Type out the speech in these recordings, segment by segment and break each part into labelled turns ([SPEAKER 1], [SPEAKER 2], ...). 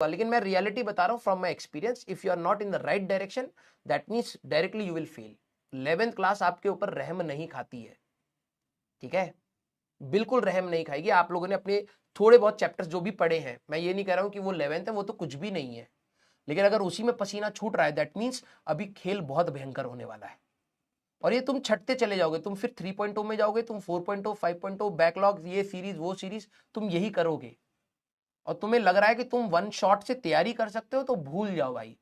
[SPEAKER 1] लेकिन मैं रियलिटी बता रहा हूं from my experience. If you are not in the right direction that means directly you will fail. 11th class आपके ऊपर रहम नहीं खाती है, ठीक है, बिल्कुल रहम नहीं खाएगी। आप लोगों ने अपने थोड़े बहुत चैप्टर्स जो भी पढ़े हैं, मैं ये नहीं कह रहा हूं कि वो 11th है, वो तो कुछ भी नहीं है, लेकिन अगर उसी में पसीना छूट रहा है दैट मीन्स अभी खेल बहुत भयंकर होने वाला है। और ये तुम छटते चले जाओगे, तुम फिर 3.0 में जाओगे, तुम 4.0 5.0 बैकलॉग, ये सीरीज वो सीरीज, तुम यही करोगे। और तुम्हें लग रहा है कि तुम वन शॉट से तैयारी कर सकते हो, तो भूल जाओ भाई,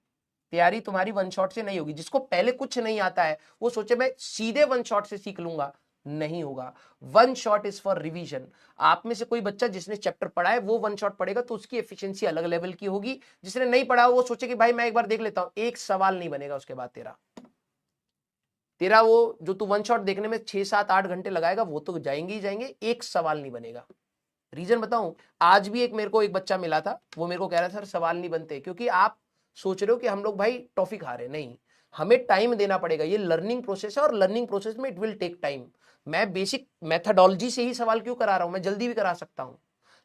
[SPEAKER 1] तैयारी तुम्हारी वन शॉट से नहीं होगी। जिसको पहले कुछ नहीं आता है वो सोचे मैं सीधे वन शॉट से सीख लूंगा, नहीं होगा। One shot is for revision. आप में से कोई बच्चा जिसने चैप्टर पढ़ा है वो वन शॉट पढ़ेगा तो उसकी एफिशिएंसी अलग लेवल की होगी। जिसने नहीं पढ़ा वो सोचे कि भाई मैं एक बार देख लेता हूं, एक सवाल नहीं बनेगा उसके बाद तेरा वो जो तू वन शॉट देखने में 6 7 8 घंटे लगाएगा वो तो जाएंगे ही जाएंगे, एक सवाल नहीं बनेगा। रीजन बताऊं, आज भी मेरे को एक बच्चा मिला था, वो मेरे को कह रहा था सर सवाल नहीं बनते, क्योंकि आप सोच रहे हो कि हम लोग भाई टॉफी खा रहे हैं, नहीं, हमें टाइम देना पड़ेगा। ये लर्निंग प्रोसेस है और लर्निंग प्रोसेस में इट विल टेक टाइम। मैं बेसिक मेथडोलॉजी से ही सवाल क्यों करा रहा हूं, मैं जल्दी भी करा सकता हूं,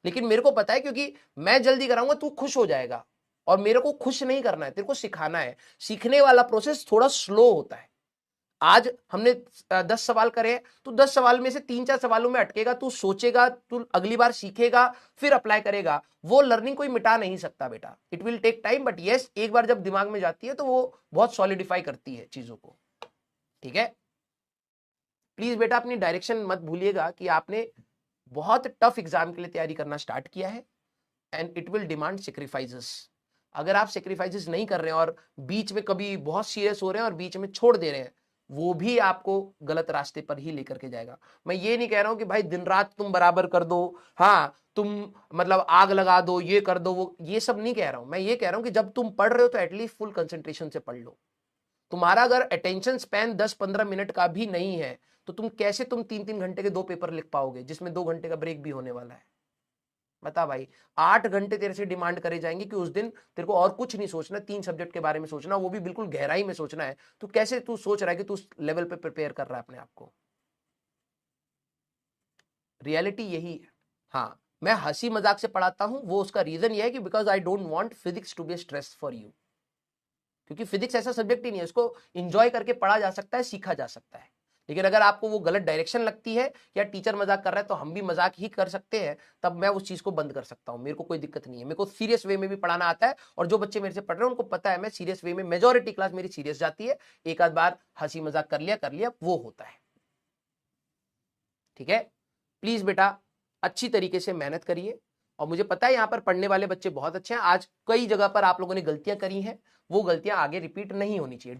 [SPEAKER 1] लेकिन मेरे को पता है क्योंकि मैं जल्दी कराऊंगा तू खुश हो जाएगा, और मेरे को खुश नहीं करना है, तेरे को सिखाना है। सीखने वाला प्रोसेस थोड़ा स्लो होता है। आज हमने 10 सवाल करे, तो 10 सवाल में से 3 4 सवालों में अटकेगा, तू सोचेगा, तू अगली बार सीखेगा, फिर अप्लाई करेगा। वो लर्निंग कोई मिटा नहीं सकता बेटा, it will take time, but yes एक बार जब दिमाग में जाती है तो वो बहुत सॉलिडिफाई करती है चीजों को, ठीक है। प्लीज बेटा अपनी डायरेक्शन मत भूलिएगा कि आपने बहुत टफ एग्जाम के लिए तैयारी करना स्टार्ट किया है, and it will demand sacrifices. अगर आप सेक्रीफाइसेस नहीं कर रहे हैं और बीच में कभी बहुत सीरियस हो रहे हैं और बीच में छोड़ दे रहे हैं, वो भी आपको गलत रास्ते पर ही लेकर के जाएगा। मैं ये नहीं कह रहा हूं कि भाई दिन रात तुम बराबर कर दो, हाँ तुम मतलब आग लगा दो, ये कर दो, वो ये सब नहीं कह रहा हूं। मैं ये कह रहा हूं कि जब तुम पढ़ रहे हो तो एटलीस्ट फुल कंसेंट्रेशन से पढ़ लो। तुम्हारा अगर अटेंशन स्पैन 10-15 मिनट का भी नहीं है तो तुम कैसे 3-3 घंटे के 2 पेपर लिख पाओगे जिसमें 2 घंटे का ब्रेक भी होने वाला है। बता भाई, 8 घंटे तेरे से डिमांड करे जाएंगे कि उस दिन तेरे को और कुछ नहीं सोचना, 3 सब्जेक्ट के बारे में सोचना, वो भी बिल्कुल गहराई में सोचना है। तो कैसे तू सोच रहा है कि तू उस लेवल पे प्रिपेयर कर रहा है अपने आप को? रियलिटी यही है। हाँ, मैं हंसी मजाक से पढ़ाता हूं, वो उसका रीजन ये है कि because I don't want physics to be stress for you. क्योंकि फिजिक्स ऐसा सब्जेक्ट ही नहीं है, इसको इंजॉय करके पढ़ा जा सकता है, सीखा जा सकता है। लेकिन अगर आपको वो गलत डायरेक्शन लगती है या टीचर मजाक कर रहा है तो हम भी मजाक ही कर सकते हैं, तब मैं उस चीज को बंद कर सकता हूं, मेरे को कोई दिक्कत नहीं है। मेरे को सीरियस वे में भी पढ़ाना आता है, और जो बच्चे मेरे से पढ़ रहे हैं उनको पता है मैं सीरियस वे में, मेजोरिटी क्लास मेरी सीरियस जाती है, एक आध बार हंसी मजाक कर लिया वो होता है, ठीक है। प्लीज बेटा अच्छी तरीके से मेहनत करिए, और मुझे पता है यहाँ पर पढ़ने वाले बच्चे बहुत अच्छे हैं। आज कई जगह पर आप लोगों ने गलतियां करी हैं, वो गलतियां आगे रिपीट नहीं होनी चाहिए।